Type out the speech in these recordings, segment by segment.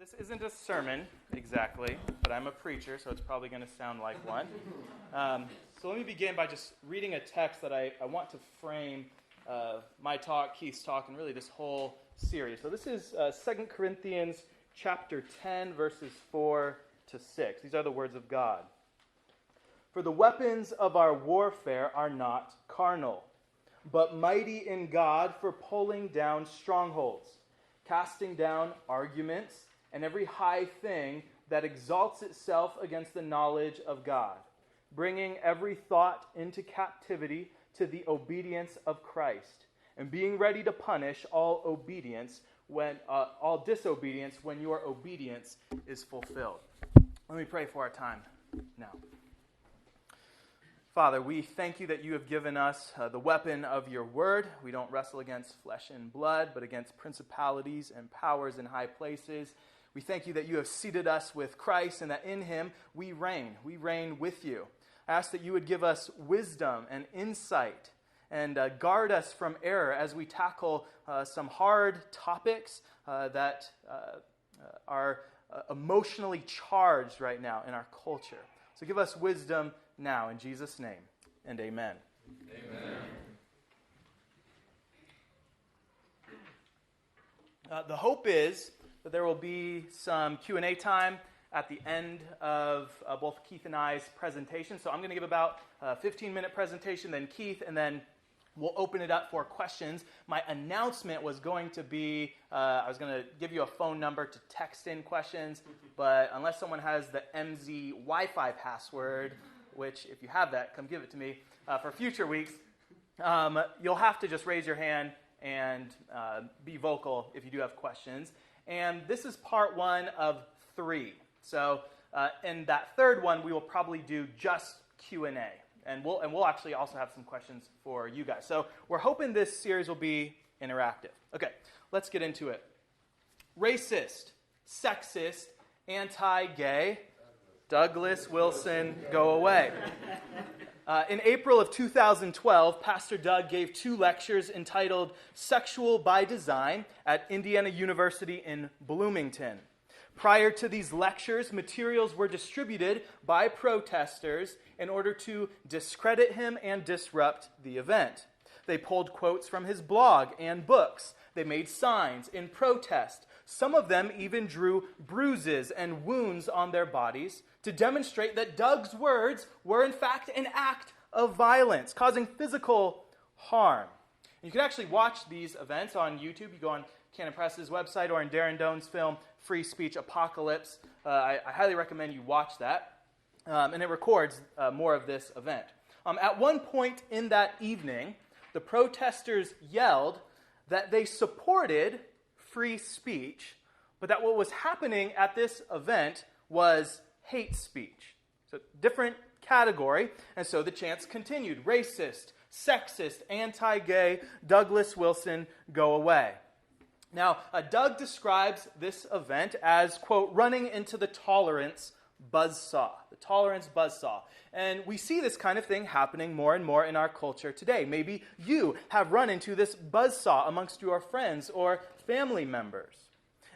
This isn't a sermon, exactly, but I'm a preacher, so it's probably going to sound like one. So let me begin by just reading a text that I want to frame my talk, Keith's talk, and really this whole series. So this is 2 Corinthians chapter 10, verses 4 to 6. These are the words of God. For the weapons of our warfare are not carnal, but mighty in God for pulling down strongholds, casting down arguments, and every high thing that exalts itself against the knowledge of God, bringing every thought into captivity to the obedience of Christ, and being ready to punish all disobedience when your obedience is fulfilled. Let me pray for our time now. Father, we thank you that you have given us the weapon of your word. We don't wrestle against flesh and blood, but against principalities and powers in high places. We thank you that you have seated us with Christ and that in him we reign. We reign with you. I ask that you would give us wisdom and insight and guard us from error as we tackle some hard topics that are emotionally charged right now in our culture. So give us wisdom now, in Jesus' name, and amen. Amen. The hope is that there will be some Q&A time at the end of both Keith and I's presentation. So I'm going to give about a 15-minute presentation, then Keith, and then we'll open it up for questions. My announcement was going to be, I was going to give you a phone number to text in questions, but unless someone has the MZ Wi-Fi password, which if you have that, come give it to me for future weeks, you'll have to just raise your hand and be vocal if you do have questions. And this is part 1 of 3. So in that third one, we will probably do just Q&A. And we'll actually also have some questions for you guys. So we're hoping this series will be interactive. Okay, let's get into it. Racist, sexist, anti-gay, Douglas Wilson, go away. In April of 2012, Pastor Doug gave 2 lectures entitled Sexual by Design at Indiana University in Bloomington. Prior to these lectures, materials were distributed by protesters in order to discredit him and disrupt the event. They pulled quotes from his blog and books. They made signs in protest. Some of them even drew bruises and wounds on their bodies to demonstrate that Doug's words were in fact an act of violence, causing physical harm. You can actually watch these events on YouTube. You go on Canon Press's website or in Darren Doan's film, Free Speech Apocalypse. I highly recommend you watch that. And it records more of this event. At one point in that evening, the protesters yelled that they supported free speech, but that what was happening at this event was hate speech. So different category, and so the chants continued. Racist, sexist, anti-gay, Douglas Wilson, go away. Now, Doug describes this event as, quote, running into the tolerance buzzsaw. The tolerance buzzsaw. And we see this kind of thing happening more and more in our culture today. Maybe you have run into this buzzsaw amongst your friends or family members.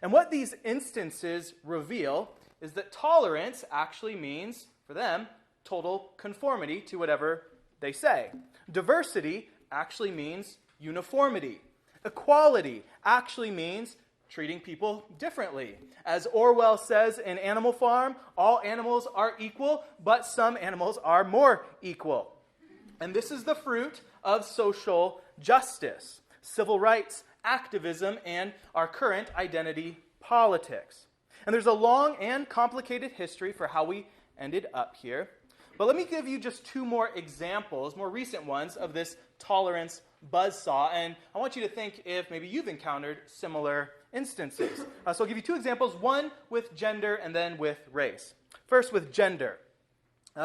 And what these instances reveal is that tolerance actually means, for them, total conformity to whatever they say. Diversity actually means uniformity. Equality actually means treating people differently. As Orwell says in Animal Farm, all animals are equal, but some animals are more equal. And this is the fruit of social justice, civil rights, activism, and our current identity politics. And there's a long and complicated history for how we ended up here. But let me give you just 2 more examples, more recent ones, of this tolerance buzzsaw. And I want you to think if maybe you've encountered similar instances. So I'll give you 2 examples, one with gender and then with race. First, with gender.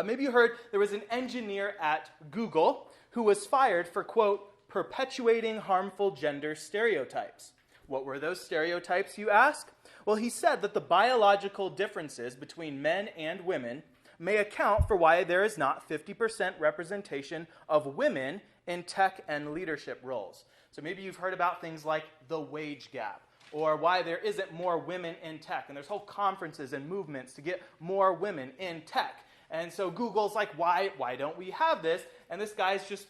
Maybe you heard there was an engineer at Google who was fired for, quote, perpetuating harmful gender stereotypes. What were those stereotypes, you ask? Well, he said that the biological differences between men and women may account for why there is not 50% representation of women in tech and leadership roles. So maybe you've heard about things like the wage gap or why there isn't more women in tech. And there's whole conferences and movements to get more women in tech. And so Google's like, why don't we have this? And this guy's just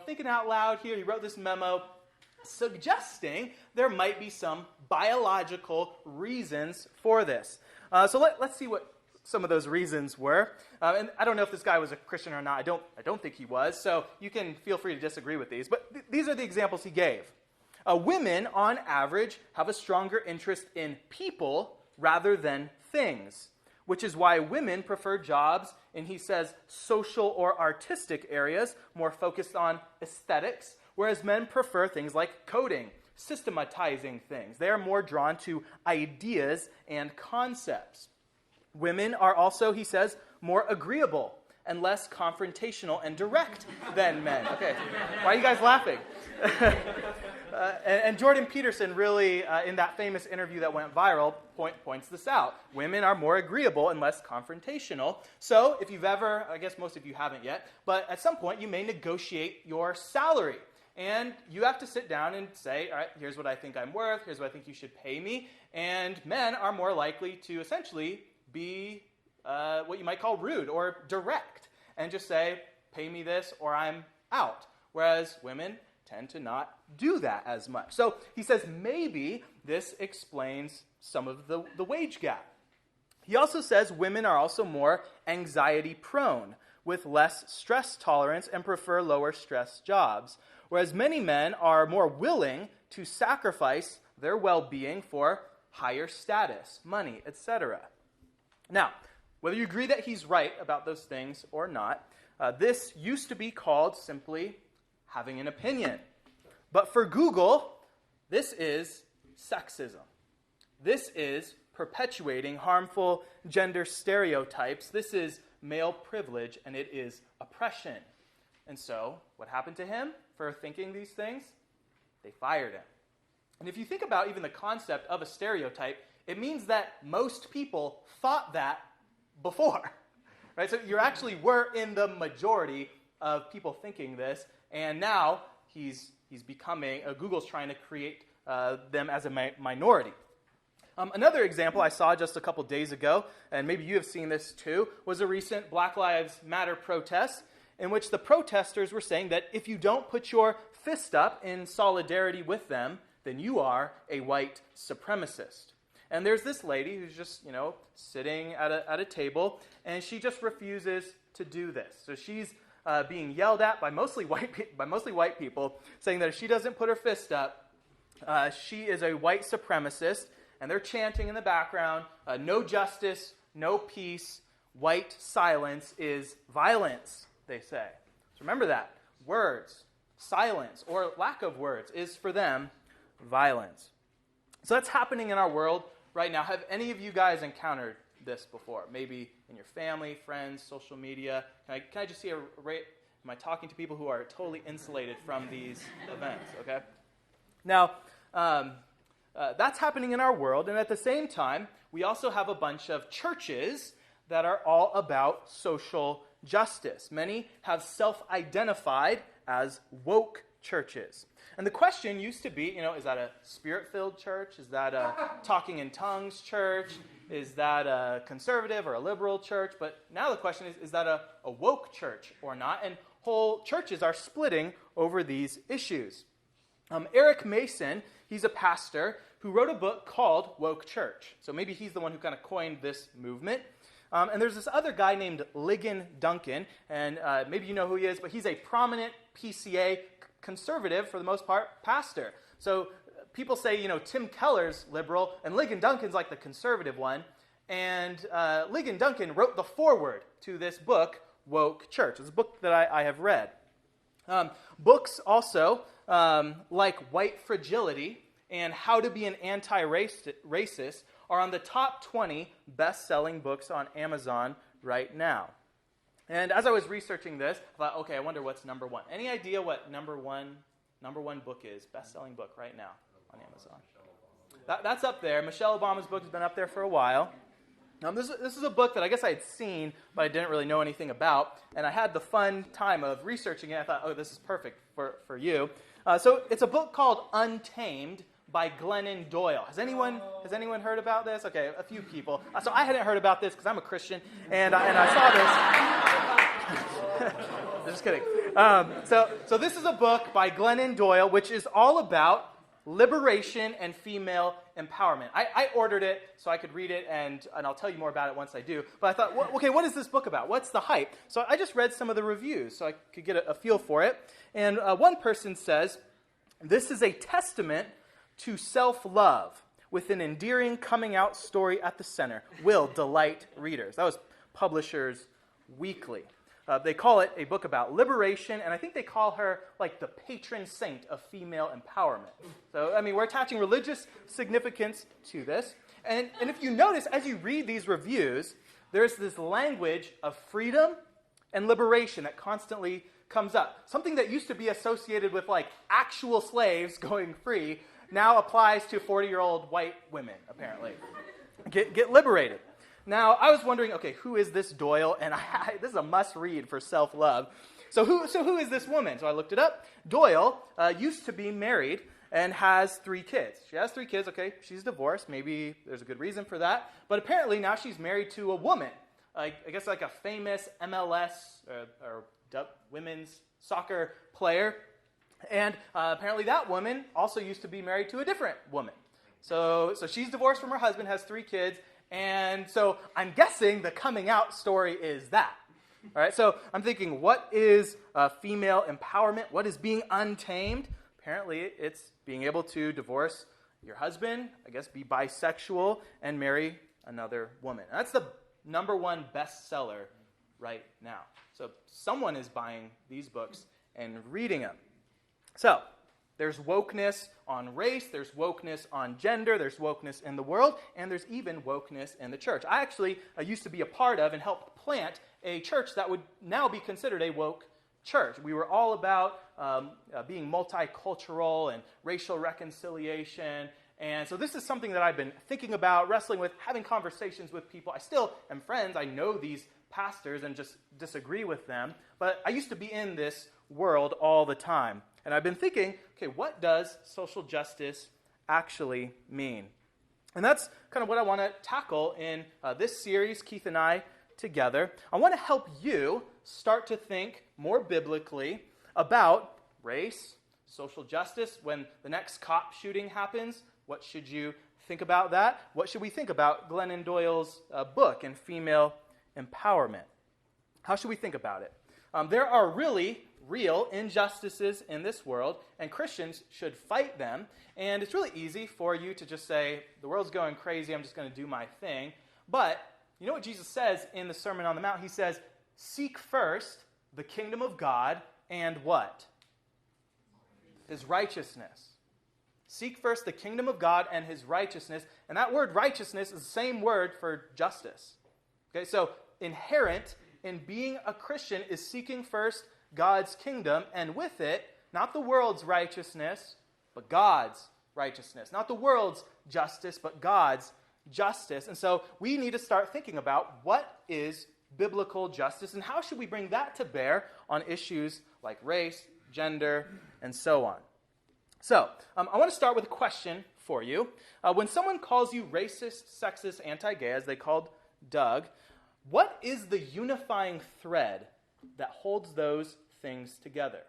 thinking out loud here. He wrote this memo suggesting there might be some biological reasons for this. So let's see what some of those reasons were. And I don't know if this guy was a Christian or not. I don't think he was. So you can feel free to disagree with these. But these are the examples he gave. Women, on average, have a stronger interest in people rather than things, which is why women prefer jobs in, he says, social or artistic areas, more focused on aesthetics, whereas men prefer things like coding, systematizing things. They are more drawn to ideas and concepts. Women are also, he says, more agreeable and less confrontational and direct than men. Okay, why are you guys laughing? And Jordan Peterson really, in that famous interview that went viral, points this out. Women are more agreeable and less confrontational. So if you've ever, I guess most of you haven't yet, but at some point you may negotiate your salary. And you have to sit down and say, all right, here's what I think I'm worth, here's what I think you should pay me. And men are more likely to essentially be what you might call rude or direct and just say, pay me this or I'm out. Whereas women tend to not do that as much. So he says maybe this explains some of the wage gap. He also says women are also more anxiety prone with less stress tolerance and prefer lower stress jobs, whereas many men are more willing to sacrifice their well-being for higher status, money, etc. Now, whether you agree that he's right about those things or not, this used to be called simply having an opinion. But for Google, this is sexism. This is perpetuating harmful gender stereotypes. This is male privilege, and it is oppression. And so, what happened to him for thinking these things? They fired him. And if you think about even the concept of a stereotype, it means that most people thought that before. Right? So you actually were in the majority of people thinking this, and now he's becoming, Google's trying to create them as a minority. Another example I saw just a couple days ago, and maybe you have seen this too, was a recent Black Lives Matter protest in which the protesters were saying that if you don't put your fist up in solidarity with them, then you are a white supremacist. And there's this lady who's just, sitting at a table, and she just refuses to do this. So she's being yelled at by mostly white people, saying that if she doesn't put her fist up, she is a white supremacist, and they're chanting in the background, no justice, no peace, white silence is violence, they say. So remember that. Words, silence, or lack of words is for them violence. So that's happening in our world right now. Have any of you guys encountered this before? Maybe in your family, friends, social media? Can I just see a rate? Am I talking to people who are totally insulated from these events? Okay. Now, that's happening in our world, and at the same time, we also have a bunch of churches that are all about social justice. Many have self-identified as woke churches. And the question used to be, is that a spirit-filled church? Is that a talking in tongues church? Is that a conservative or a liberal church? But now the question is that a woke church or not? And whole churches are splitting over these issues. Eric Mason, he's a pastor who wrote a book called Woke Church. So maybe he's the one who kind of coined this movement. And there's this other guy named Ligon Duncan, and maybe you know who he is, but he's a prominent PCA conservative, for the most part, pastor. So people say, Tim Keller's liberal, and Ligon Duncan's like the conservative one. And Ligon Duncan wrote the foreword to this book, Woke Church. It's a book that I have read. Books also, like White Fragility and How to Be an Anti-Racist, are on the top 20 best-selling books on Amazon right now. And as I was researching this, I thought, okay, I wonder what's number one. Any idea what number one book is, best-selling book right now on Amazon? That's up there. Michelle Obama's book has been up there for a while. This is a book that I guess I had seen, but I didn't really know anything about. And I had the fun time of researching it. I thought, oh, this is perfect for you. So it's a book called Untamed by Glennon Doyle. Has anyone heard about this? Okay, a few people. So I hadn't heard about this because I'm a Christian, and I saw this. Just kidding. So this is a book by Glennon Doyle, which is all about liberation and female empowerment. I ordered it so I could read it, and I'll tell you more about it once I do. But I thought, what is this book about? What's the hype? So I just read some of the reviews so I could get a feel for it. And one person says, this is a testament to self-love with an endearing coming-out story at the center. Will delight readers. That was Publishers Weekly. They call it a book about liberation, and I think they call her like the patron saint of female empowerment. So, we're attaching religious significance to this. And if you notice, as you read these reviews, there's this language of freedom and liberation that constantly comes up. Something that used to be associated with like actual slaves going free now applies to 40-year-old white women, apparently. Get liberated. Now, I was wondering, okay, who is this Doyle? And this is a must-read for self-love. So who is this woman? So I looked it up. Doyle used to be married and has 3 kids. She has 3 kids. Okay, she's divorced. Maybe there's a good reason for that. But apparently now she's married to a woman. I guess like a famous MLS or women's soccer player. And apparently that woman also used to be married to a different woman. So she's divorced from her husband, has 3 kids. And so I'm guessing the coming out story is that. All right, so I'm thinking, what is female empowerment? What is being untamed? Apparently, it's being able to divorce your husband, I guess be bisexual, and marry another woman. And that's the number 1 bestseller right now. So someone is buying these books and reading them. So there's wokeness on race, there's wokeness on gender, there's wokeness in the world, and there's even wokeness in the church. I actually used to be a part of and helped plant a church that would now be considered a woke church. We were all about being multicultural and racial reconciliation. And so this is something that I've been thinking about, wrestling with, having conversations with people. I still am friends. I know these pastors and just disagree with them. But I used to be in this world all the time. And I've been thinking, okay, what does social justice actually mean? And that's kind of what I want to tackle in this series, Keith and I together. I want to help you start to think more biblically about race, social justice. When the next cop shooting happens, what should you think about that? What should we think about Glennon Doyle's book and female empowerment? How should we think about it? There are really real injustices in this world, and Christians should fight them. And it's really easy for you to just say, the world's going crazy, I'm just going to do my thing. But you know what Jesus says in the Sermon on the Mount? He says, seek first the kingdom of God and what? His righteousness. Seek first the kingdom of God and his righteousness. And that word righteousness is the same word for justice. Okay, so inherent in being a Christian is seeking first God's kingdom, and with it, not the world's righteousness, but God's righteousness. Not the world's justice, but God's justice. And so we need to start thinking about what is biblical justice and how should we bring that to bear on issues like race, gender, and so on. So I want to start with a question for you. When someone calls you racist, sexist, anti-gay, as they called Doug, what is the unifying thread that holds those things together?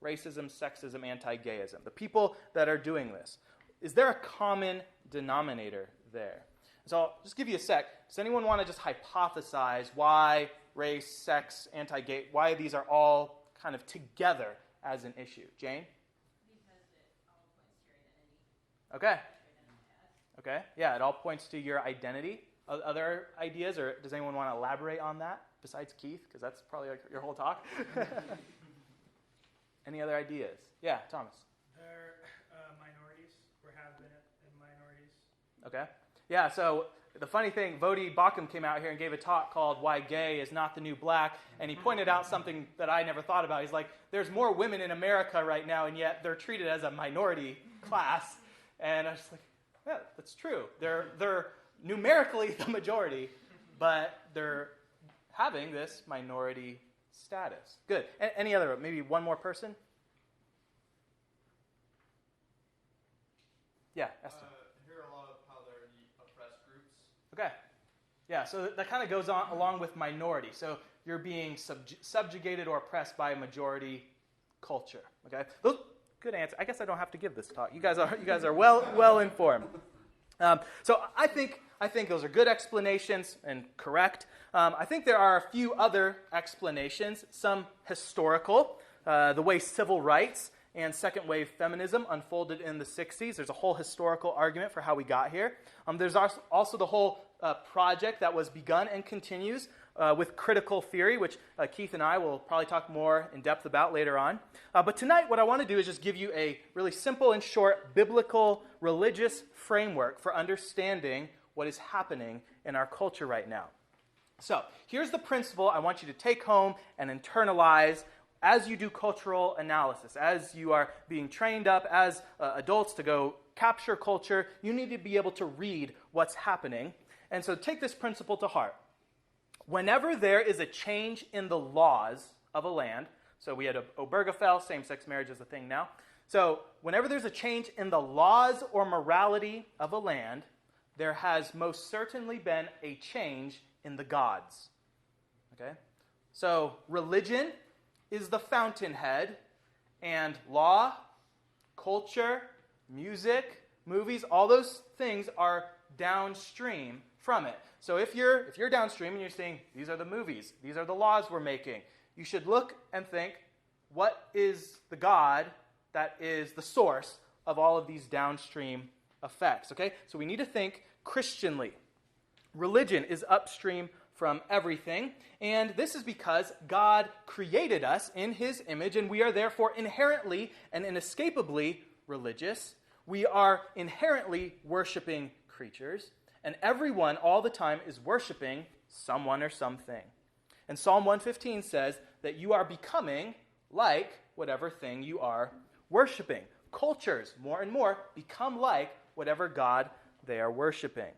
Racism, sexism, anti-gayism. The people that are doing this. Is there a common denominator there? So I'll just give you a sec. Does anyone want to just hypothesize why race, sex, anti-gay, why these are all kind of together as an issue? Jane? Because it all points to your identity. Okay. Okay. Yeah, it all points to your identity. Other ideas, or does anyone want to elaborate on that besides Keith? Because that's probably like your whole talk. Any other ideas? Yeah, Thomas. They're minorities, or have been minorities. Okay. Yeah, so the funny thing, Vodi Bakum came out here and gave a talk called Why Gay is Not the New Black, and he pointed out something that I never thought about. He's like, there's more women in America right now, and yet they're treated as a minority class. And I was like, yeah, that's true. They're numerically the majority, but they're having this minority status. Good. Any other, maybe one more person? Yeah, Esther. I hear a lot of how they're the oppressed groups. Okay. Yeah, so that kind of goes on along with minority. So you're being subjugated or oppressed by a majority culture. Okay. Good answer. I guess I don't have to give this talk. You guys are well informed. So I think those are good explanations and correct. I think there are a few other explanations, some historical, the way civil rights and second-wave feminism unfolded in the 60s. There's a whole historical argument for how we got here. There's also the whole project that was begun and continues with critical theory, which Keith and I will probably talk more in depth about later on. But tonight, what I want to do is just give you a really simple and short biblical religious framework for understanding what is happening in our culture right now. So here's the principle I want you to take home and internalize as you do cultural analysis, as you are being trained up as adults to go capture culture. You need to be able to read what's happening. And so take this principle to heart. Whenever there is a change in the laws of a land, so we had Obergefell, same-sex marriage is a thing now. So whenever there's a change in the laws or morality of a land, there has most certainly been a change in the gods. Okay? So religion is the fountainhead, and law, culture, music, movies, all those things are downstream from it. So if you're downstream and you're saying, these are the movies, these are the laws we're making, you should look and think, what is the God that is the source of all of these downstream effects? Okay? So we need to think Christianly. Religion is upstream from everything, and this is because God created us in his image, and we are therefore inherently and inescapably religious. We are inherently worshiping creatures, and everyone all the time is worshiping someone or something. And Psalm 115 says that you are becoming like whatever thing you are worshiping. Cultures, more and more, become like whatever God they are worshiping.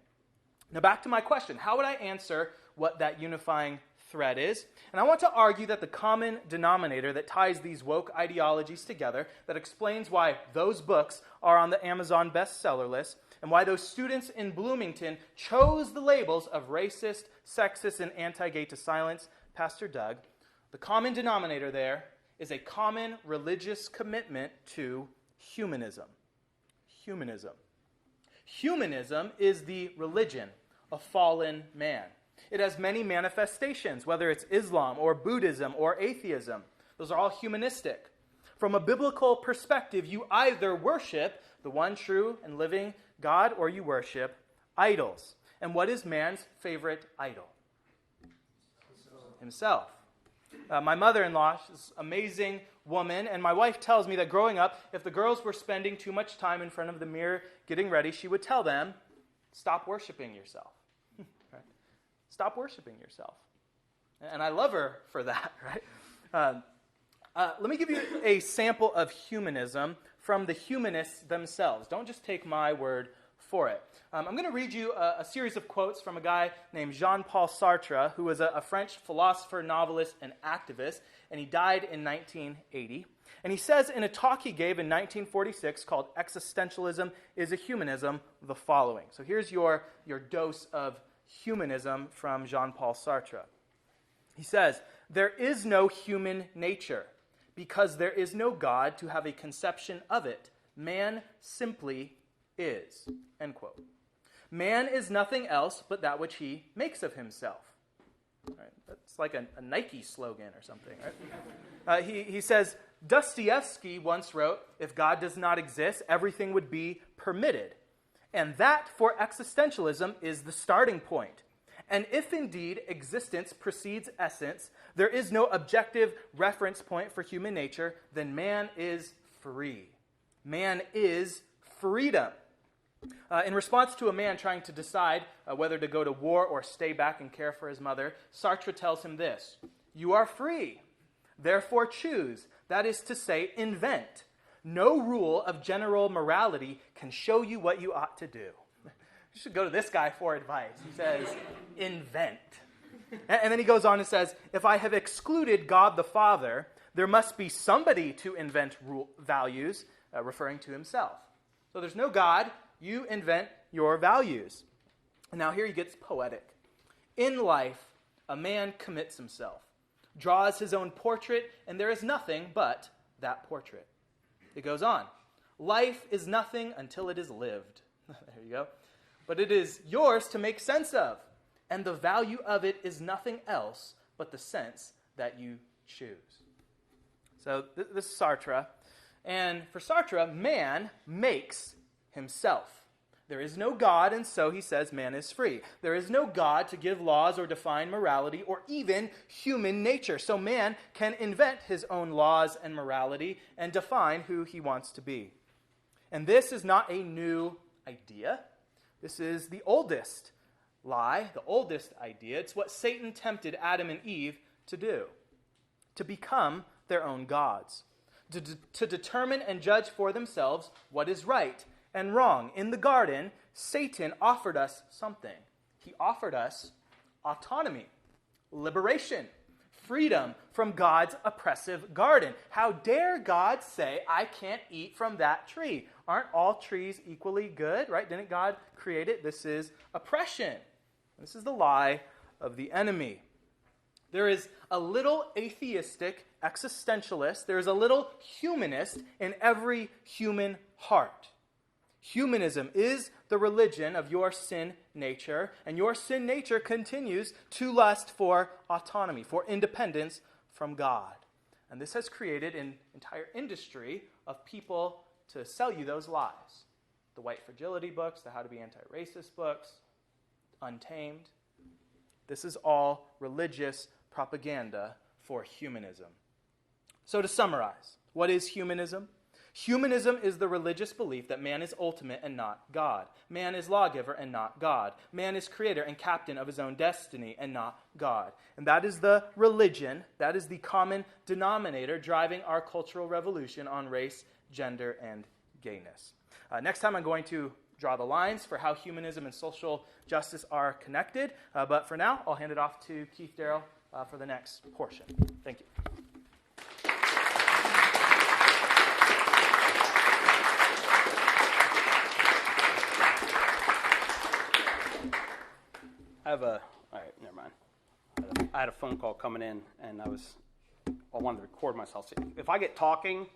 Now back to my question. How would I answer what that unifying thread is? And I want to argue that the common denominator that ties these woke ideologies together, that explains why those books are on the Amazon bestseller list, and why those students in Bloomington chose the labels of racist, sexist, and anti-gay to silence Pastor Doug, the common denominator there is a common religious commitment to humanism. Humanism. Humanism is the religion of fallen man. It has many manifestations, whether it's Islam or Buddhism or atheism. Those are all humanistic. From a biblical perspective, you either worship the one true and living God or you worship idols. And what is man's favorite idol? Himself. My mother-in-law is an amazing woman, and my wife tells me that growing up, if the girls were spending too much time in front of the mirror getting ready, she would tell them, stop worshiping yourself. Right? Stop worshiping yourself. And I love her for that, right? Let me give you a sample of humanism from the humanists themselves. Don't just take my word for it. I'm going to read you a series of quotes from a guy named Jean-Paul Sartre, who was a French philosopher, novelist, and activist, and he died in 1980. And he says in a talk he gave in 1946 called Existentialism is a Humanism, the following. So here's your dose of humanism from Jean-Paul Sartre. He says, there is no human nature because there is no God to have a conception of it. Man simply is. End quote. Man is nothing else but that which he makes of himself. Right? That's like a Nike slogan or something. Right? He says, Dostoevsky once wrote, if God does not exist, everything would be permitted. And that, for existentialism, is the starting point. And if indeed existence precedes essence, there is no objective reference point for human nature, then man is free. Man is freedom. In response to a man trying to decide whether to go to war or stay back and care for his mother, Sartre tells him this, you are free, therefore choose. That is to say, invent. No rule of general morality can show you what you ought to do. You should go to this guy for advice. He says, invent. And then he goes on and says, if I have excluded God the Father, there must be somebody to invent values, referring to himself. So there's no God. You invent your values. And now here he gets poetic. In life, a man commits himself, draws his own portrait, and there is nothing but that portrait. It goes on. Life is nothing until it is lived. There you go. But it is yours to make sense of, and the value of it is nothing else but the sense that you choose. So this is Sartre. And for Sartre, man makes himself. There is no God, and so he says man is free. There is no God to give laws or define morality or even human nature. So man can invent his own laws and morality and define who he wants to be. And this is not a new idea. This is the oldest lie, the oldest idea. It's what Satan tempted Adam and Eve to do, to become their own gods, to determine and judge for themselves what is right and wrong. In the garden, Satan offered us something. He offered us autonomy, liberation, freedom from God's oppressive garden. How dare God say, I can't eat from that tree? Aren't all trees equally good, right? Didn't God create it? This is oppression. This is the lie of the enemy. There is a little atheistic existentialist. There is a little humanist in every human heart. Humanism is the religion of your sin nature, and your sin nature continues to lust for autonomy, for independence from God. And this has created an entire industry of people to sell you those lies. The white fragility books, the how to be anti-racist books, Untamed. This is all religious propaganda for humanism. So to summarize, what is humanism? Humanism is the religious belief that man is ultimate and not God. Man is lawgiver and not God. Man is creator and captain of his own destiny and not God. And that is the religion, that is the common denominator driving our cultural revolution on race, gender, and gayness. Next time I'm going to draw the lines for how humanism and social justice are connected. But for now, I'll hand it off to Keith Darrell for the next portion. Thank you. All right, never mind. I had a phone call coming in, and I wanted to record myself. So if I get talking,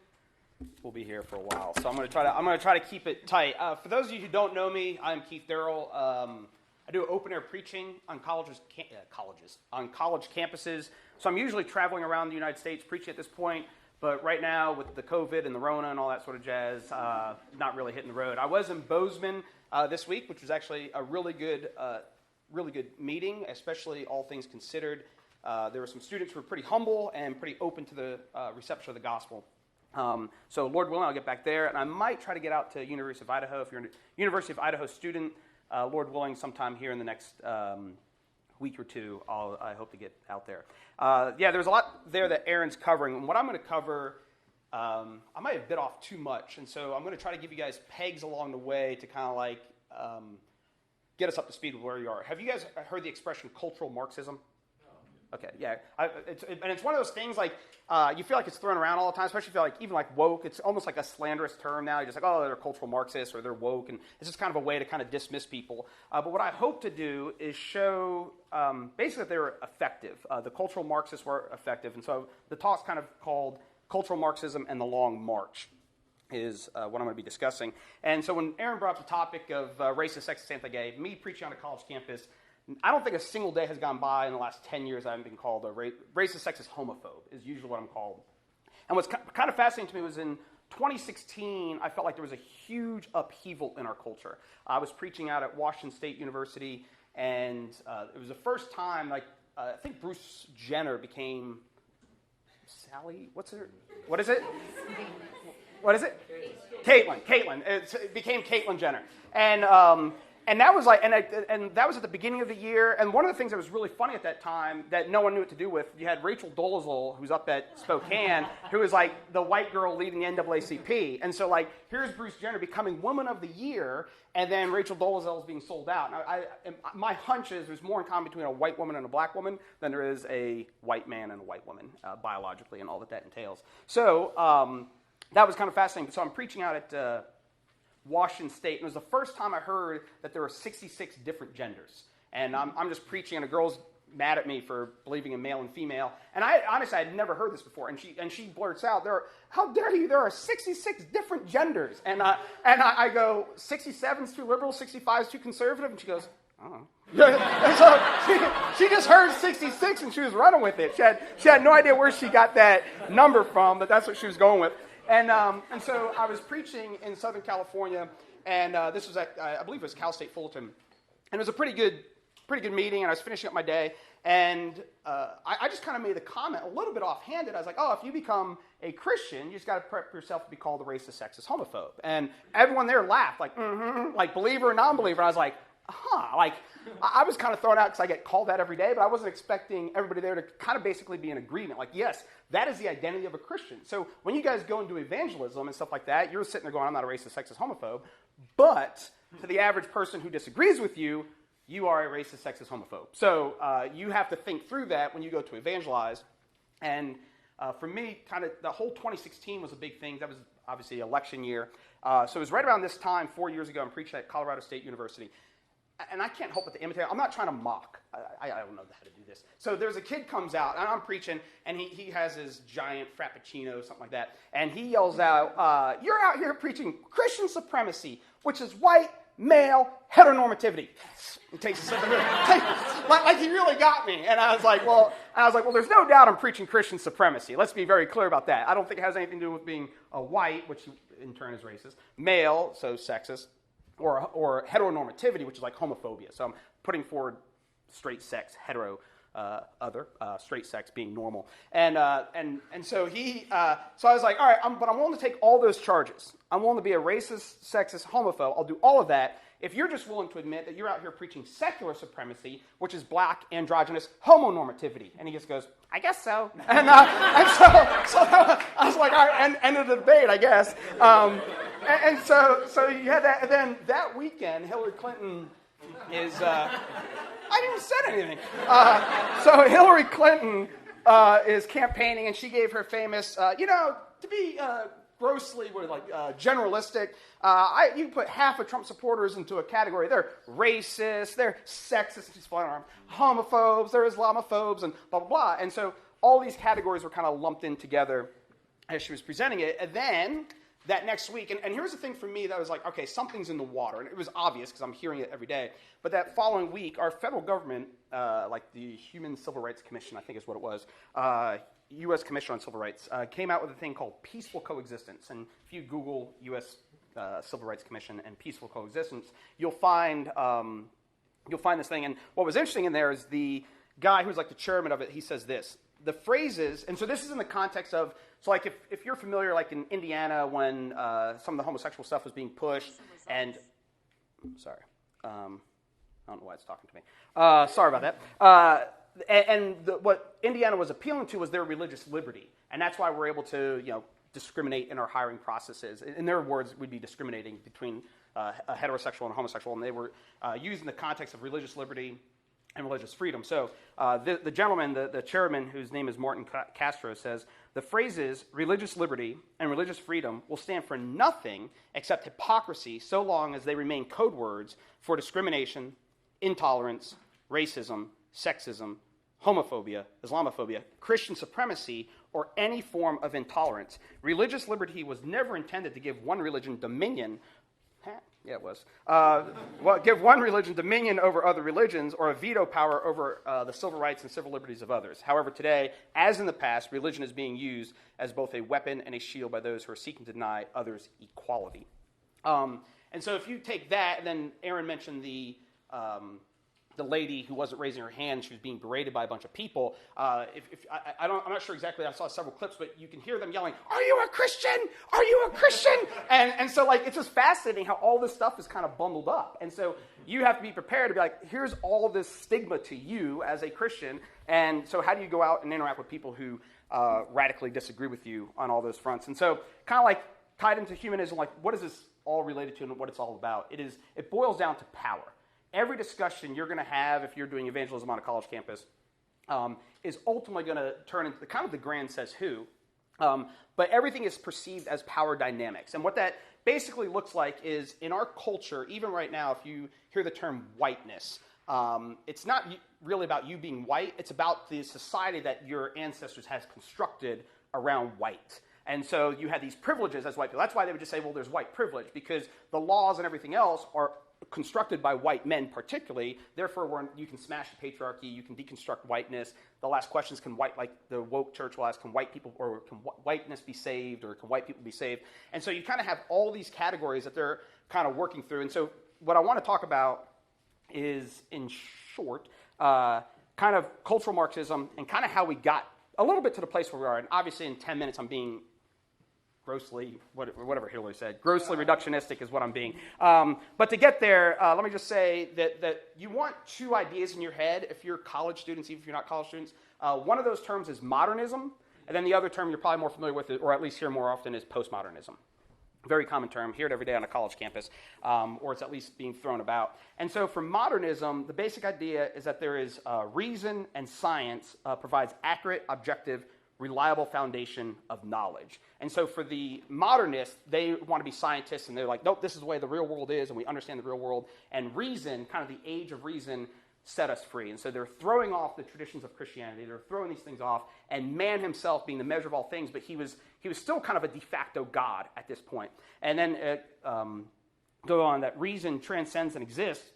we'll be here for a while. So I'm going to try to keep it tight. For those of you who don't know me, I'm Keith Darrell. I do open air preaching on college campuses. So I'm usually traveling around the United States preaching at this point. But right now, with the COVID and the Rona and all that sort of jazz, not really hitting the road. I was in Bozeman this week, which was actually a really good meeting, especially all things considered. There were some students who were pretty humble and pretty open to the reception of the gospel. So Lord willing, I'll get back there, and I might try to get out to University of Idaho. If you're a University of Idaho student, Lord willing, sometime here in the next week or two, I hope to get out there. There's a lot there that Aaron's covering, and what I'm going to cover, I might have bit off too much, and so I'm going to try to give you guys pegs along the way to kind of like get us up to speed with where you are. Have you guys heard the expression cultural Marxism? Okay, yeah. It's one of those things like you feel like it's thrown around all the time, especially if you feel like even like woke. It's almost like a slanderous term now. You're just like, oh, they're cultural Marxists or they're woke, and it's just kind of a way to kind of dismiss people. But what I hope to do is show basically that they were effective. The cultural Marxists were effective, and so the talk's kind of called Cultural Marxism and the Long March is what I'm going to be discussing. And so when Aaron brought up the topic of racist, sexist, anti-gay, me preaching on a college campus, I don't think a single day has gone by in the last 10 years I haven't been called a racist, sexist, homophobe is usually what I'm called. And what's kind of fascinating to me was in 2016, I felt like there was a huge upheaval in our culture. I was preaching out at Washington State University, and it was the first time, like, I think Bruce Jenner became Sally, what is it? What is it? Caitlyn. It became Caitlyn Jenner. And that was like, and that was at the beginning of the year. And one of the things that was really funny at that time that no one knew what to do with, you had Rachel Dolezal, who's up at Spokane, who was like the white girl leading the NAACP. And so like, here's Bruce Jenner becoming Woman of the Year, and then Rachel Dolezal is being sold out. Now, my hunch is there's more in common between a white woman and a black woman than there is a white man and a white woman, biologically, and all that entails. So that was kind of fascinating. So I'm preaching out at Washington State, and it was the first time I heard that there were 66 different genders. And I'm just preaching, and a girl's mad at me for believing in male and female. And I honestly had never heard this before. And she blurts out, "How dare you? There are 66 different genders." And I go, 67's too liberal, 65's too conservative, and she goes, "Oh." And so she just heard 66 and she was running with it. She had no idea where she got that number from, but that's what she was going with. And so I was preaching in Southern California, and this was at, I believe it was Cal State Fullerton, and it was a pretty good meeting, and I was finishing up my day, and I just kind of made the comment a little bit offhanded. I was like, "Oh, if you become a Christian, you just got to prep yourself to be called a racist, sexist, homophobe." And everyone there laughed, like, like believer or non-believer. And I was like, like I was kind of thrown out because I get called that every day, but I wasn't expecting everybody there to kind of basically be in agreement. Like, yes, that is the identity of a Christian. So when you guys go and do evangelism and stuff like that, you're sitting there going, "I'm not a racist, sexist, homophobe." But to the average person who disagrees with you, you are a racist, sexist, homophobe. So you have to think through that when you go to evangelize. And for me, kind of the whole 2016 was a big thing. That was obviously election year. So it was right around this time, 4 years ago, I'm preaching at Colorado State University. And I can't help but to imitate. I'm not trying to mock. I don't know how to do this. So there's a kid comes out, and I'm preaching, and he has his giant Frappuccino, something like that. And he yells out, "You're out here preaching Christian supremacy, which is white, male, heteronormativity." He takes a sip of it. Like he really got me. And I was like, well, there's no doubt I'm preaching Christian supremacy. Let's be very clear about that. I don't think it has anything to do with being a white, which in turn is racist, male, so sexist, or heteronormativity, which is like homophobia. So I'm putting forward straight sex, hetero, other, straight sex being normal. And so so I was like, all right, but I'm willing to take all those charges. I'm willing to be a racist, sexist, homophobe. I'll do all of that if you're just willing to admit that you're out here preaching secular supremacy, which is black, androgynous, homonormativity. And he just goes, "I guess so." And so I was like, all right, end of the debate, I guess. And so you had that. And then that weekend, Hillary Clinton is... I didn't even say anything. So Hillary Clinton is campaigning, and she gave her famous, to be grossly generalistic, you put half of Trump supporters into a category. They're racist, they're sexist, she's flying around, homophobes, they're Islamophobes, and blah, blah, blah. And so all these categories were kind of lumped in together as she was presenting it. And then that next week, and here's the thing for me that was like, okay, something's in the water. And it was obvious because I'm hearing it every day. But that following week, our federal government, like the Human Civil Rights Commission, I think is what it was, U.S. Commission on Civil Rights, came out with a thing called peaceful coexistence. And if you Google U.S. Civil Rights Commission and peaceful coexistence, you'll find this thing. And what was interesting in there is the guy who's like the chairman of it, he says this. The phrases, and so this is in the context of, so like if you're familiar, like in Indiana when some of the homosexual stuff was being pushed, and, sorry, I don't know why it's talking to me. Sorry about that. What Indiana was appealing to was their religious liberty, and that's why we're able to, discriminate in our hiring processes. In their words, we'd be discriminating between a heterosexual and a homosexual, and they were using the context of religious liberty and religious freedom. So the gentleman, the chairman, whose name is Martin Castro, says, the phrases religious liberty and religious freedom will stand for nothing except hypocrisy so long as they remain code words for discrimination, intolerance, racism, sexism, homophobia, Islamophobia, Christian supremacy, or any form of intolerance. Religious liberty was never intended to give one religion dominion. Yeah, it was. Give one religion dominion over other religions or a veto power over the civil rights and civil liberties of others. However, today, as in the past, religion is being used as both a weapon and a shield by those who are seeking to deny others equality. And so if you take that, and then Aaron mentioned the lady who wasn't raising her hand, she was being berated by a bunch of people. I'm not sure exactly. I saw several clips, but you can hear them yelling, "Are you a Christian? Are you a Christian?" And so it's just fascinating how all this stuff is kind of bundled up. And so you have to be prepared to be like, here's all this stigma to you as a Christian. And so how do you go out and interact with people who radically disagree with you on all those fronts? And so kind of like tied into humanism, like what is this all related to and what it's all about? It boils down to power. Every discussion you're going to have if you're doing evangelism on a college campus is ultimately going to turn into kind of the grand says who, but everything is perceived as power dynamics. And what that basically looks like is, in our culture, even right now, if you hear the term whiteness, it's not really about you being white. It's about the society that your ancestors has constructed around white. And so you had these privileges as white people. That's why they would just say, well, there's white privilege, because the laws and everything else are constructed by white men particularly. Therefore, you can smash the patriarchy, you can deconstruct whiteness. They'll ask questions, like the woke church will ask, can white people, or can whiteness be saved, or can white people be saved? And so you kind of have all these categories that they're kind of working through. And so what I want to talk about is, in short, kind of cultural Marxism and kind of how we got a little bit to the place where we are. And obviously in 10 minutes I'm being grossly, whatever Hillary said, grossly reductionistic is what I'm being. But to get there, let me just say that you want two ideas in your head if you're college students, even if you're not college students. One of those terms is modernism, and then the other term you're probably more familiar with, or at least hear more often, is postmodernism. Very common term, hear it every day on a college campus, or it's at least being thrown about. And so for modernism, the basic idea is that there is reason and science provides accurate, objective, reliable foundation of knowledge. And so for the modernists, they want to be scientists, and they're like, nope, this is the way the real world is, and we understand the real world. And reason, kind of the age of reason, set us free. And so they're throwing off the traditions of Christianity. They're throwing these things off, and man himself being the measure of all things, but he was still kind of a de facto God at this point. And then go on that reason transcends and exists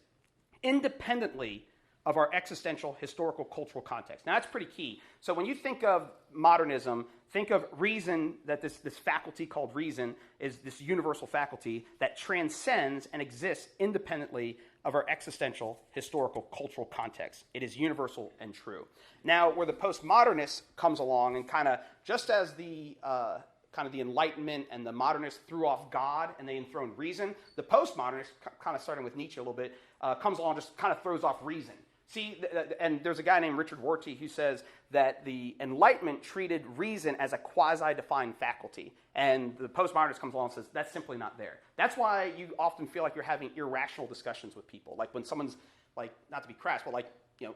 independently of our existential, historical, cultural context. Now, that's pretty key. So when you think of modernism, think of reason, that this faculty called reason is this universal faculty that transcends and exists independently of our existential, historical, cultural context. It is universal and true. Now, where the postmodernist comes along and kind of, just as the the Enlightenment and the modernists threw off God and they enthroned reason, the postmodernist, kind of starting with Nietzsche a little bit, comes along and just kind of throws off reason. See, and there's a guy named Richard Rorty who says that the Enlightenment treated reason as a quasi-defined faculty, and the postmodernist comes along and says that's simply not there. That's why you often feel like you're having irrational discussions with people, like when someone's like, not to be crass, but like, you know,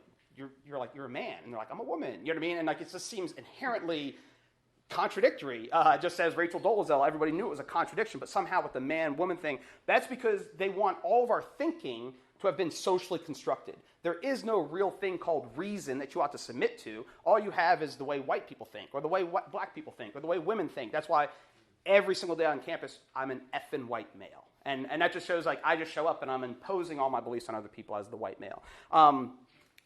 you're like, you're a man, and they're like, I'm a woman, you know what I mean? And like, it just seems inherently contradictory. Just as Rachel Dolezal, everybody knew it was a contradiction, but somehow with the man-woman thing, that's because they want all of our thinking to have been socially constructed. There is no real thing called reason that you ought to submit to. All you have is the way white people think, or the way black people think, or the way women think. That's why every single day on campus, I'm an effing white male. And that just shows, like, I just show up and I'm imposing all my beliefs on other people as the white male. But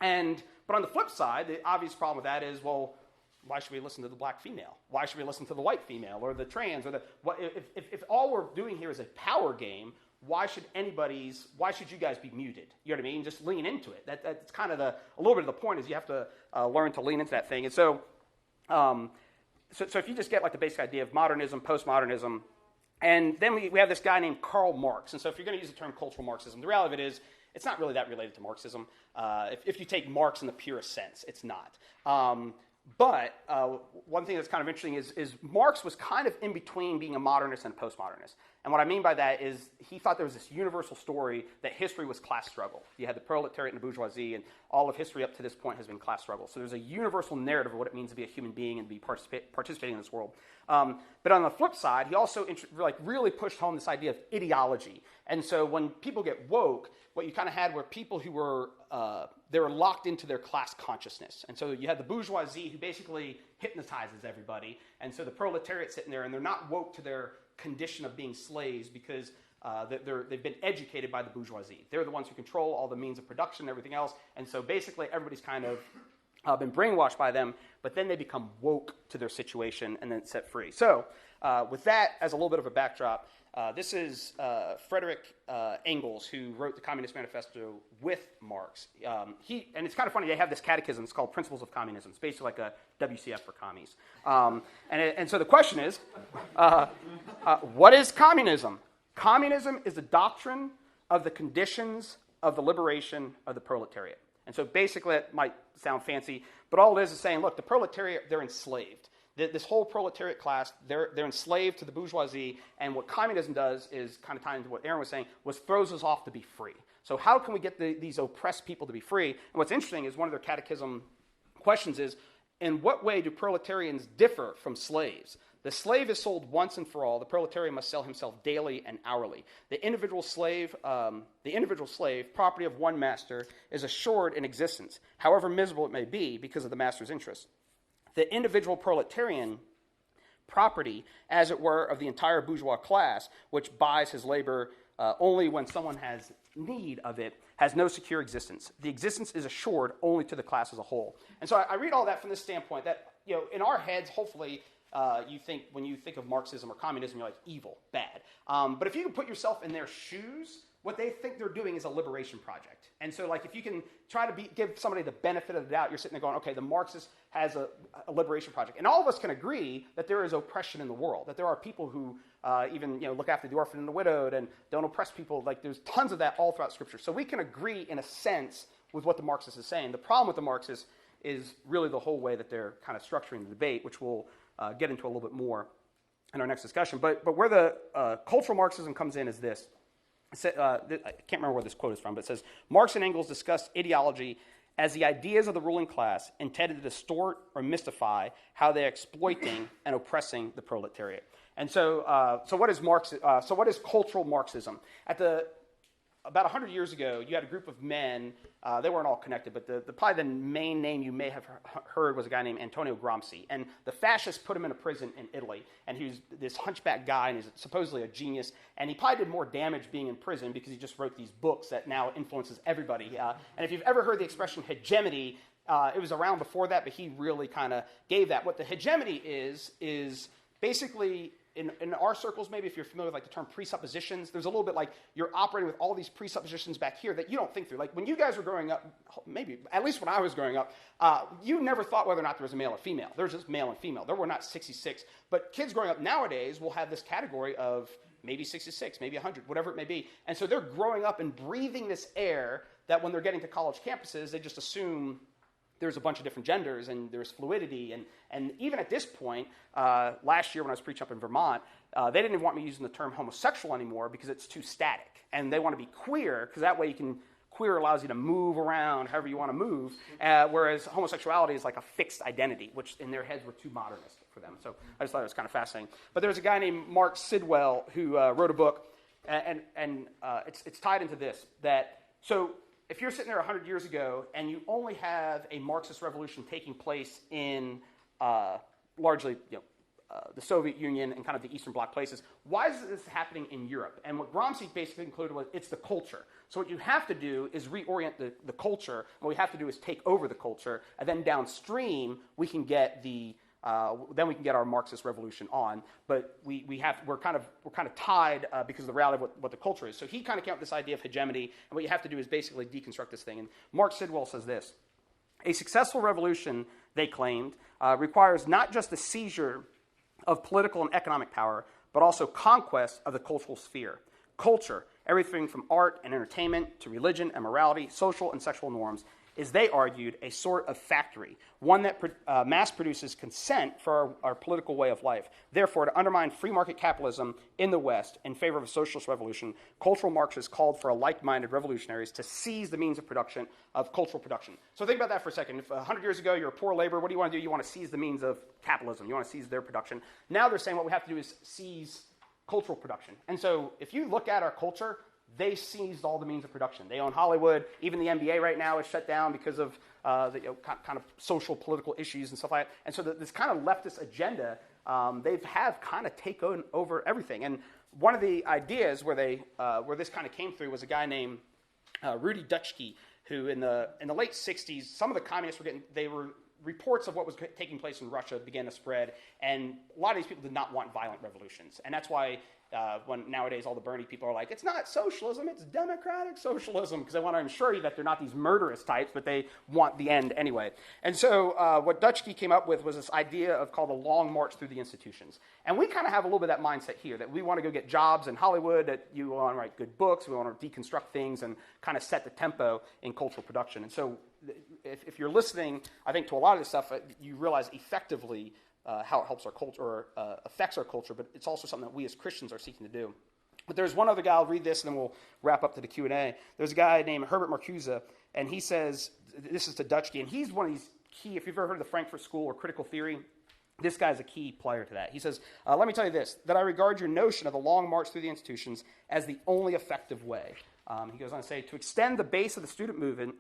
on the flip side, the obvious problem with that is, well, why should we listen to the black female? Why should we listen to the white female, or the trans, or if all we're doing here is a power game, why should you guys be muted? You know what I mean? Just lean into it. That's kind of a little bit of the point, is you have to learn to lean into that thing. And so if you just get like the basic idea of modernism, postmodernism, and then we have this guy named Karl Marx. And so if you're going to use the term cultural Marxism, the reality of it is it's not really that related to Marxism. If you take Marx in the purest sense, it's not. But one thing that's kind of interesting is Marx was kind of in between being a modernist and a postmodernist. And what I mean by that is he thought there was this universal story that history was class struggle. You had the proletariat and the bourgeoisie, and all of history up to this point has been class struggle. So there's a universal narrative of what it means to be a human being and be participating in this world. But on the flip side, he also really pushed home this idea of ideology. And so when people get woke, what you kind of had were people who were they were locked into their class consciousness. And so you had the bourgeoisie who basically hypnotizes everybody. And so the proletariat sitting there, and they're not woke to their condition of being slaves because they've been educated by the bourgeoisie. They're the ones who control all the means of production and everything else. And so basically everybody's kind of been brainwashed by them, but then they become woke to their situation and then set free. So with that as a little bit of a backdrop, this is Frederick Engels, who wrote the Communist Manifesto with Marx. And it's kind of funny, they have this catechism, it's called Principles of Communism. It's basically like a WCF for commies. And so the question is, what is communism? Communism is the doctrine of the conditions of the liberation of the proletariat. And so basically, it might sound fancy, but all it is saying, look, the proletariat, they're enslaved. This whole proletariat class, they're enslaved to the bourgeoisie, and what communism does is, kind of tying into what Aaron was saying, throws us off to be free. So how can we get these oppressed people to be free? And what's interesting is one of their catechism questions is, in what way do proletarians differ from slaves? The slave is sold once and for all. The proletariat must sell himself daily and hourly. The individual slave, property of one master, is assured in existence, however miserable it may be, because of the master's interest. The individual proletarian property, as it were, of the entire bourgeois class, which buys his labor only when someone has need of it, has no secure existence. The existence is assured only to the class as a whole. And so I read all that from this standpoint that, in our heads, hopefully, when you think of Marxism or communism, you're like, evil, bad. But if you can put yourself in their shoes, what they think they're doing is a liberation project. And so, if you can try to give somebody the benefit of the doubt, you're sitting there going, okay, the Marxist has a liberation project. And all of us can agree that there is oppression in the world, that there are people who even look after the orphan and the widowed and don't oppress people. There's tons of that all throughout Scripture. So we can agree, in a sense, with what the Marxist is saying. The problem with the Marxists is really the whole way that they're kind of structuring the debate, which we'll get into a little bit more in our next discussion. But where the cultural Marxism comes in is this. I can't remember where this quote is from, but it says, Marx and Engels discussed ideology as the ideas of the ruling class intended to distort or mystify how they're exploiting and oppressing the proletariat. And so what is Marx? So what is cultural Marxism? About 100 years ago, you had a group of men. They weren't all connected, but probably the main name you may have heard was a guy named Antonio Gramsci. And the fascists put him in a prison in Italy. And he was this hunchback guy, and he's supposedly a genius. And he probably did more damage being in prison because he just wrote these books that now influences everybody. And if you've ever heard the expression hegemony, it was around before that, but he really kind of gave that. What the hegemony is basically, in our circles, maybe if you're familiar with the term presuppositions, there's a little bit like you're operating with all these presuppositions back here that you don't think through. Like when you guys were growing up, maybe, at least when I was growing up, you never thought whether or not there was a male or female. There's just male and female. There were not 66. But kids growing up nowadays will have this category of maybe 66, maybe 100, whatever it may be. And so they're growing up and breathing this air that when they're getting to college campuses, they just assume there's a bunch of different genders and there's fluidity. And even at this point, last year when I was preaching up in Vermont, they didn't even want me using the term homosexual anymore because it's too static. And they want to be queer because that way queer allows you to move around however you want to move, whereas homosexuality is like a fixed identity, which in their heads were too modernist for them. So I just thought it was kind of fascinating. But there's a guy named Mark Sidwell who wrote a book, and it's tied into this, so if you're sitting there 100 years ago and you only have a Marxist revolution taking place in largely the Soviet Union and kind of the Eastern Bloc places, why is this happening in Europe? And what Gramsci basically concluded was it's the culture. So what you have to do is reorient the culture. What we have to do is take over the culture, and then downstream we can get our Marxist revolution on, but we're kind of tied because of the reality of what the culture is. So he kind of came up with this idea of hegemony, and what you have to do is basically deconstruct this thing. And Mark Sidwell says this: a successful revolution, they claimed, requires not just the seizure of political and economic power, but also conquest of the cultural sphere. Culture, everything from art and entertainment to religion and morality, social and sexual norms, is, they argued, a sort of factory, one that mass produces consent for our political way of life. Therefore, to undermine free market capitalism in the West in favor of a socialist revolution, cultural Marxists called for like-minded revolutionaries to seize the means of cultural production. So think about that for a second. If 100 years ago you're a poor laborer, what do you want to do? You want to seize the means of capitalism. You want to seize their production. Now they're saying what we have to do is seize cultural production. And so if you look at our culture, they seized all the means of production. They own Hollywood. Even the NBA right now is shut down because of kind of social, political issues and stuff like that. And so this kind of leftist agenda, they have kind of taken over everything. And one of the ideas where this kind of came through was a guy named Rudy Dutschke, who in the late 60s, some of the communists reports of what was taking place in Russia began to spread, and a lot of these people did not want violent revolutions. And that's why when nowadays all the Bernie people are like, it's not socialism, it's democratic socialism, because they want to ensure you that they're not these murderous types, but they want the end anyway. And so what Dutschke came up with was this idea called the long march through the institutions. And we kind of have a little bit of that mindset here, that we want to go get jobs in Hollywood, that you want to write good books, we want to deconstruct things and kind of set the tempo in cultural production. And so if you're listening, I think, to a lot of this stuff, you realize effectively how it helps our culture or affects our culture, but it's also something that we as Christians are seeking to do. But there's one other guy, I'll read this and then we'll wrap up to the Q&A. There's a guy named Herbert Marcuse, and he says, this is to Dutschke, and he's one of these key, if you've ever heard of the Frankfurt School or critical theory, This guy's a key player to that. He says, let me tell you this, that I regard your notion of the long march through the institutions as the only effective way. He goes on to say, to extend the base of the student movement,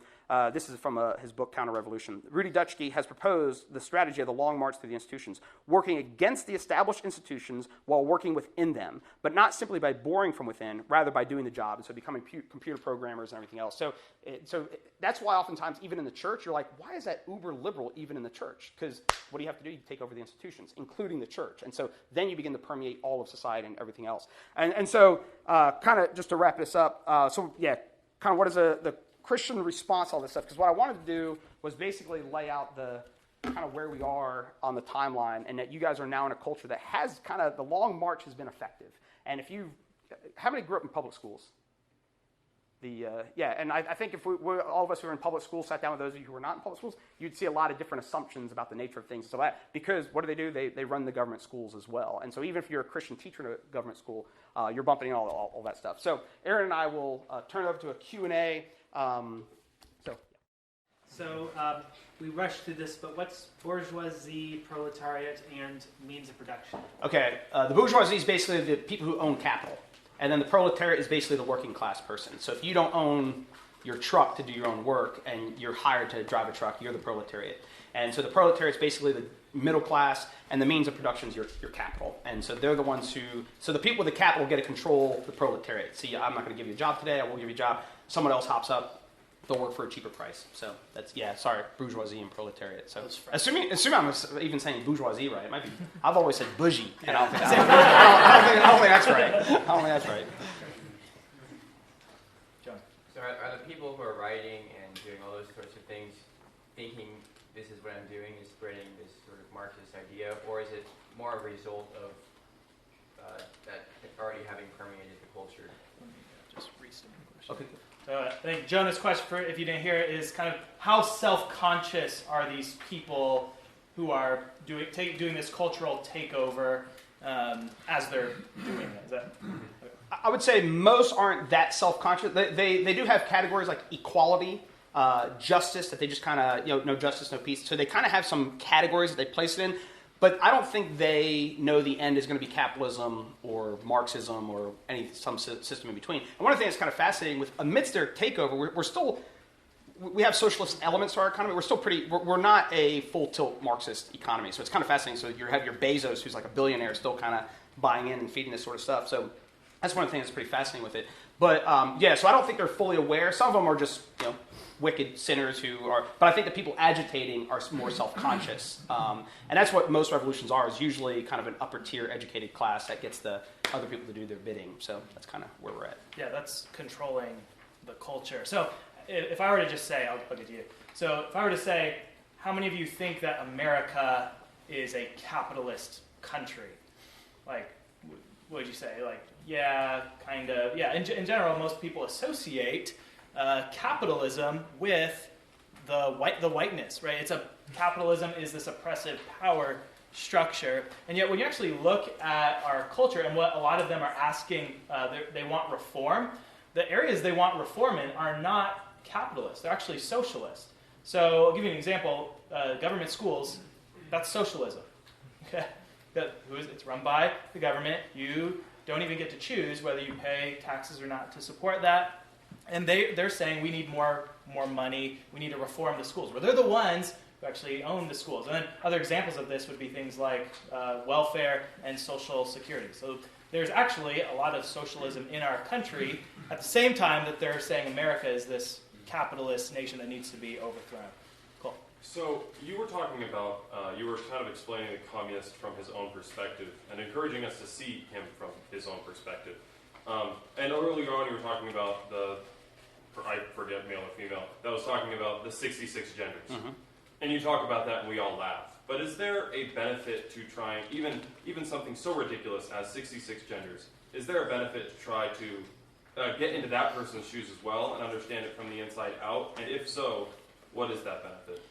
this is from his book, Counter-Revolution. Rudy Dutschke has proposed the strategy of the long march through the institutions, working against the established institutions while working within them, but not simply by boring from within, rather by doing the job, and so becoming computer programmers and everything else. So that's why oftentimes, even in the church, you're like, why is that uber liberal even in the church? Because what do you have to do? You take over the institutions, including the church. And so then you begin to permeate all of society and everything else. And so kind of just to wrap this up, kind of what is the Christian response to all this stuff? Because what I wanted to do was basically lay out the kind of where we are on the timeline, and that you guys are now in a culture that has kind of, the long march has been effective. And how many grew up in public schools? And I think if all of us who are in public schools sat down with those of you who are not in public schools, you'd see a lot of different assumptions about the nature of things. So that, because what do? They run the government schools as well. And so even if you're a Christian teacher in a government school, you're bumping in all that stuff. So Aaron and I will turn it over to a Q&A. So we rushed through this, but what's bourgeoisie, proletariat, and means of production? Okay, the bourgeoisie is basically the people who own capital. And then the proletariat is basically the working class person. So if you don't own your truck to do your own work and you're hired to drive a truck, you're the proletariat. And so the proletariat is basically the middle class, and the means of production is your capital. And so they're the ones so the people with the capital get to control the proletariat. See, I'm not going to give you a job today, I will give you a job. Someone else hops up, they'll work for a cheaper price. So that's, bourgeoisie and proletariat. So assuming I'm even saying bourgeoisie right, it might be, I've always said bougie, and I don't think that's right. I don't think that's right. John. So are the people who are writing and doing all those sorts of things thinking this is what I'm doing, is spreading this sort of Marxist idea, or is it more a result of that already having permeated the culture? Just restate the question. Okay. So I think Jonah's question, if you didn't hear it, is kind of how self-conscious are these people who are doing this cultural takeover as they're doing it? Is that? I would say most aren't that self-conscious. They do have categories like equality, justice, that they just kind of, no justice, no peace. So they kind of have some categories that they place it in. But I don't think they know the end is going to be capitalism or Marxism or some system in between. And one of the things that's kind of fascinating with, amidst their takeover, we have socialist elements to our economy. We're not a full tilt Marxist economy. So it's kind of fascinating. So you have your Bezos, who's like a billionaire, still kind of buying in and feeding this sort of stuff. So that's one of the things that's pretty fascinating with it. But so I don't think they're fully aware. Some of them are just, wicked sinners but I think the people agitating are more self-conscious. And that's what most revolutions are, is usually kind of an upper tier educated class that gets the other people to do their bidding. So that's kind of where we're at. Yeah, that's controlling the culture. So if I were to just say, I'll get to you. So if I were to say, how many of you think that America is a capitalist country? Like, what would you say? Like, yeah, kind of. Yeah, in general, most people associate capitalism with the whiteness, right? Capitalism is this oppressive power structure, and yet when you actually look at our culture and what a lot of them are asking, they want reform. The areas they want reform in are not capitalist; they're actually socialist. So I'll give you an example: government schools, that's socialism. Okay, it's run by the government. You don't even get to choose whether you pay taxes or not to support that. And they're saying we need more money, we need to reform the schools. Well, they're the ones who actually own the schools. And then other examples of this would be things like welfare and social security. So there's actually a lot of socialism in our country at the same time that they're saying America is this capitalist nation that needs to be overthrown. Cool. So you were talking about, you were kind of explaining the communist from his own perspective and encouraging us to see him from his own perspective. And earlier on you were talking about I forget male or female, that was talking about the 66 genders. Mm-hmm. And you talk about that and we all laugh. But is there a benefit to trying, even something so ridiculous as 66 genders, is there a benefit to try to get into that person's shoes as well and understand it from the inside out? And if so, what is that benefit?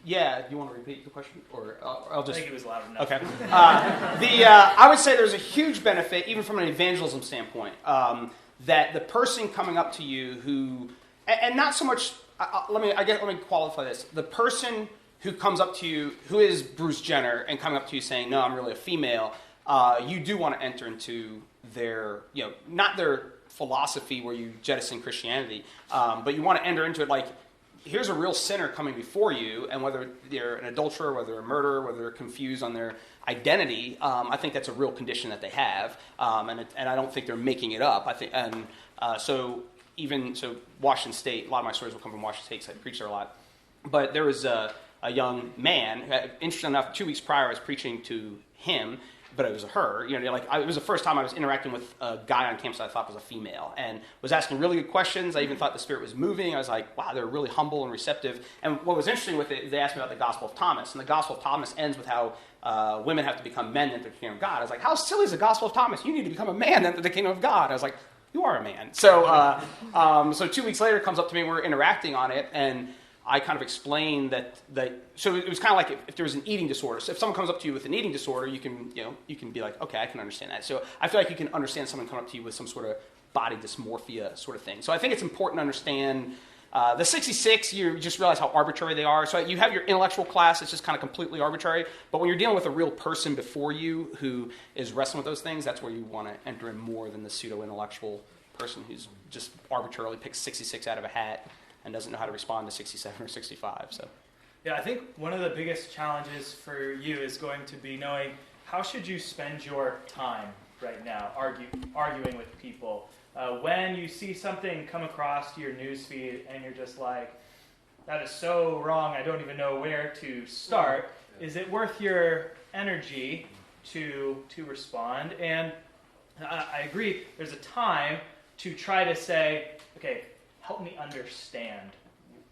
Yeah, do you want to repeat the question? Or I'll just... I think it was loud enough. Okay. I would say there's a huge benefit, even from an evangelism standpoint, that the person coming up to you who... And not so much... let me qualify this. The person who comes up to you, who is Bruce Jenner, and coming up to you saying, no, I'm really a female, you do want to enter into their, not their philosophy where you jettison Christianity, but you want to enter into it like, here's a real sinner coming before you, and whether they're an adulterer, whether they're a murderer, whether they're confused on their identity, I think that's a real condition that they have, and I don't think they're making it up. I think, so Washington State, a lot of my stories will come from Washington State because I preach there a lot. But there was a young man, interesting enough, 2 weeks prior I was preaching to him, but it was her. It was the first time I was interacting with a guy on campus that I thought was a female, and was asking really good questions. I even thought the Spirit was moving. I was like, wow, they're really humble and receptive. And what was interesting with it is they asked me about the Gospel of Thomas, and the Gospel of Thomas ends with how women have to become men to enter the kingdom of God. I was like, how silly is the Gospel of Thomas? You need to become a man to enter the kingdom of God. I was like, you are a man. So 2 weeks later, comes up to me, and we're interacting on it, and I kind of explained that so it was kind of like if there was an eating disorder. So if someone comes up to you with an eating disorder, you can be like, okay, I can understand that. So I feel like you can understand someone coming up to you with some sort of body dysmorphia sort of thing. So I think it's important to understand the 66. You just realize how arbitrary they are. So you have your intellectual class; it's just kind of completely arbitrary. But when you're dealing with a real person before you who is wrestling with those things, that's where you want to enter in more than the pseudo-intellectual person who's just arbitrarily picks 66 out of a hat and doesn't know how to respond to 67 or 65. So, yeah, I think one of the biggest challenges for you is going to be knowing how should you spend your time right now arguing with people. When you see something come across your newsfeed and you're just like, that is so wrong, I don't even know where to start, is it worth your energy to respond? And I agree, there's a time to try to say, okay, help me understand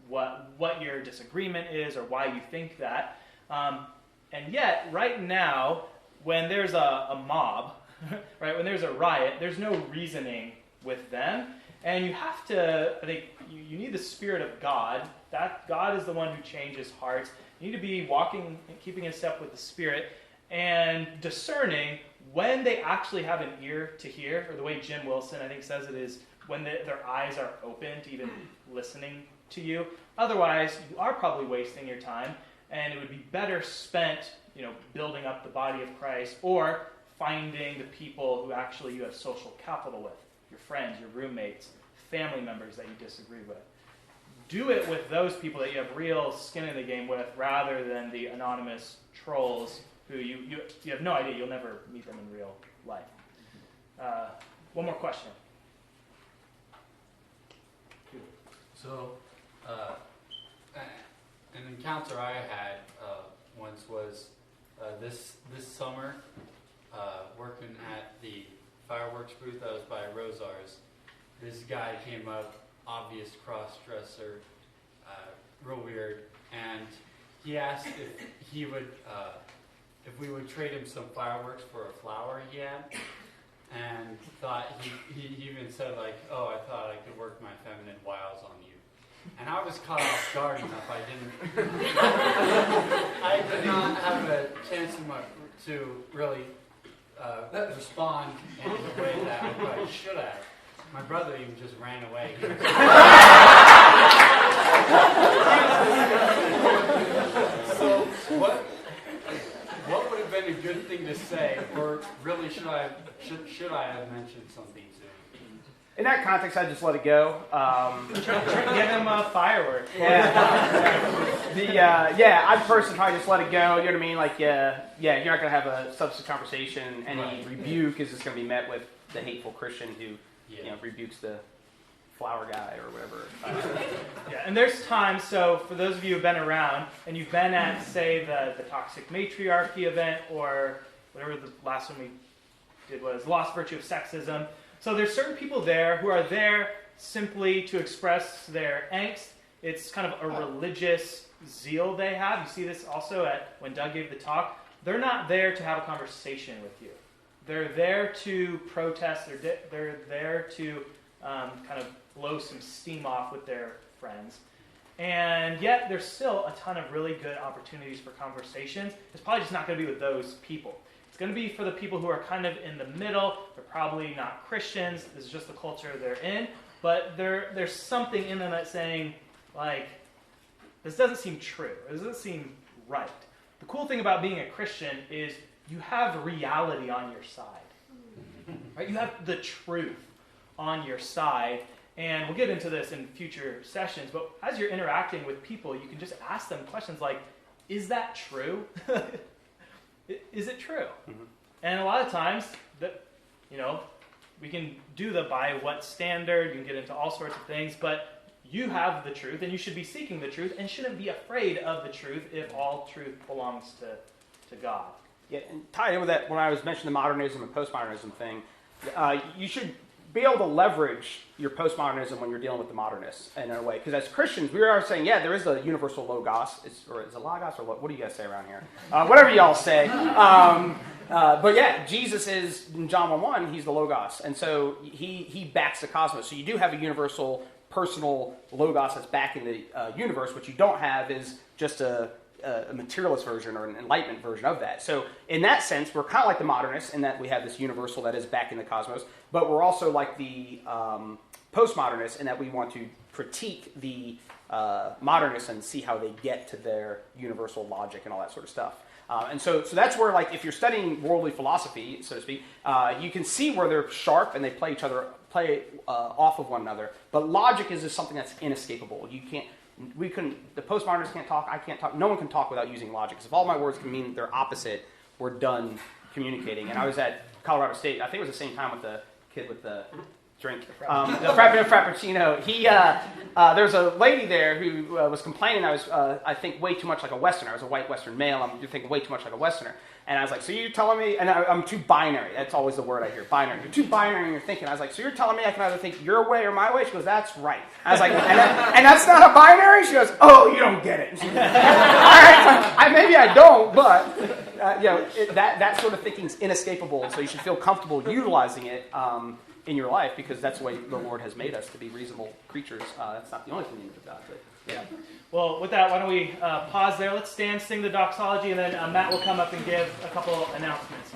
what your disagreement is or why you think that. And yet, right now, when there's a mob, right, when there's a riot, there's no reasoning with them. And you have to, I think, you need the Spirit of God. That God is the one who changes hearts. You need to be walking and keeping in step with the Spirit and discerning when they actually have an ear to hear, or the way Jim Wilson, I think, says it is, when their eyes are open to even listening to you. Otherwise, you are probably wasting your time, and it would be better spent, building up the body of Christ, or finding the people who actually you have social capital with, your friends, your roommates, family members that you disagree with. Do it with those people that you have real skin in the game with, rather than the anonymous trolls who you have no idea, you'll never meet them in real life. One more question. So, an encounter I had once was this summer, working at the fireworks booth that was by Rosar's. This guy came up, obvious cross-dresser, real weird, and he asked if we would trade him some fireworks for a flower he had. And thought he even said like, oh, I thought I could work my feminine wiles on you. And I was caught off guard enough. I did not have a chance to really respond in the way that I probably should have. My brother even just ran away. So what would have been a good thing to say, or really should I have mentioned something to him? in that context, I'd just let it go. Give him a firework. Yeah. I'd personally probably just let it go. You know what I mean? Like, you're not going to have a substantive conversation. Any rebuke is just going to be met with the hateful Christian who, rebukes the flower guy or whatever. And there's times, so for those of you who've been around, and you've been at, say, the Toxic Matriarchy event, or whatever the last one we did was, The Lost Virtue of Sexism. So there's certain people there who are there simply to express their angst. It's kind of a religious zeal they have. You see this also when Doug gave the talk. They're not there to have a conversation with you. They're there to protest. They're there to kind of blow some steam off with their friends. And yet there's still a ton of really good opportunities for conversations. It's probably just not going to be with those people. It's going to be for the people who are kind of in the middle. They're probably not Christians. This is just the culture they're in. But there's something in them that's saying, like, this doesn't seem true. This doesn't seem right. The cool thing about being a Christian is you have reality on your side. Right? You have the truth on your side. And we'll get into this in future sessions, but as you're interacting with people, you can just ask them questions like, is that true? Is it true? Mm-hmm. And a lot of times, we can do the by what standard, you can get into all sorts of things, but you have the truth, and you should be seeking the truth, and shouldn't be afraid of the truth if all truth belongs to God. Yeah, and tied in with that, when I was mentioning the modernism and postmodernism thing, you should be able to leverage your postmodernism when you're dealing with the modernists in a way. Because as Christians, we are saying, yeah, there is a universal logos. Is it logos or what do you guys say around here? Whatever y'all say. But yeah, Jesus is, in John 1:1, he's the logos. And so he backs the cosmos. So you do have a universal personal logos that's backing the universe. What you don't have is just a materialist version or an enlightenment version of that. So in that sense, we're kind of like the modernists in that we have this universal that is backing the cosmos, but we're also like the postmodernists in that we want to critique the modernists and see how they get to their universal logic and all that sort of stuff. And so that's where, like, if you're studying worldly philosophy, so to speak, you can see where they're sharp and they play off of one another. But logic is just something that's inescapable. The postmodernists can't talk, I can't talk, no one can talk without using logic. Because if all my words can mean they're opposite, we're done communicating. And I was at Colorado State, I think it was the same time with the kid with the drink, the Frappuccino. There's a lady there who was complaining I was, I think, way too much like a Westerner. I was a white Western male, I'm thinking way too much like a Westerner. And I was like, so you're telling me, and I'm too binary. That's always the word I hear, binary. You're too binary in your thinking. I was like, so you're telling me I can either think your way or my way? She goes, that's right. I was like, and that's not a binary? She goes, oh, you don't get it. All right, maybe I don't, but that sort of thinking is inescapable, so you should feel comfortable utilizing it in your life, because that's the way the Lord has made us to be reasonable creatures. That's not the only thing you need to God, but yeah. Well, with that, why don't we pause there? Let's stand, sing the doxology, and then Matt will come up and give a couple announcements.